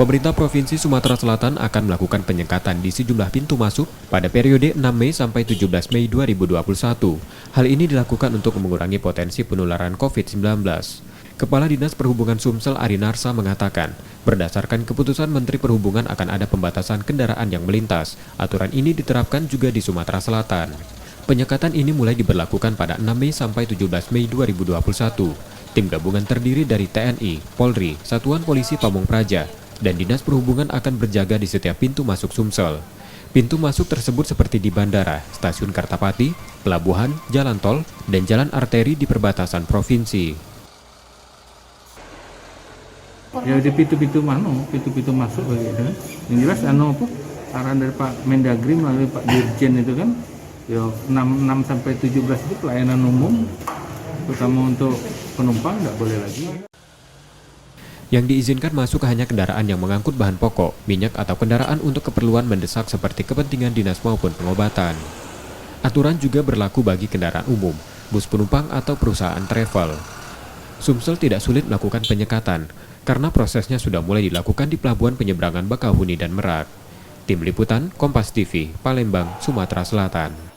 Pemerintah Provinsi Sumatera Selatan akan melakukan penyekatan di sejumlah pintu masuk pada periode 6 Mei sampai 17 Mei 2021. Hal ini dilakukan untuk mengurangi potensi penularan COVID-19. Kepala Dinas Perhubungan Sumsel Arinarsa mengatakan, berdasarkan keputusan Menteri Perhubungan akan ada pembatasan kendaraan yang melintas. Aturan ini diterapkan juga di Sumatera Selatan. Penyekatan ini mulai diberlakukan pada 6 Mei sampai 17 Mei 2021. Tim gabungan terdiri dari TNI, Polri, Satuan Polisi Pamung Praja, dan Dinas Perhubungan akan berjaga di setiap pintu masuk Sumsel. Pintu masuk tersebut seperti di bandara, stasiun Kartapati, pelabuhan, jalan tol, dan jalan arteri di perbatasan provinsi. Ya di pintu-pintu masuk begitu. Yang jelas arahan dari Pak Mendagri melalui Pak Dirjen itu kan, ya 6 sampai 17 itu pelayanan umum, terutama untuk penumpang nggak boleh lagi. Yang diizinkan masuk hanya kendaraan yang mengangkut bahan pokok, minyak atau kendaraan untuk keperluan mendesak seperti kepentingan dinas maupun pengobatan. Aturan juga berlaku bagi kendaraan umum, bus penumpang atau perusahaan travel. Sumsel tidak sulit melakukan penyekatan, karena prosesnya sudah mulai dilakukan di pelabuhan penyeberangan Bakauheni dan Merak. Tim Liputan, Kompas TV, Palembang, Sumatera Selatan.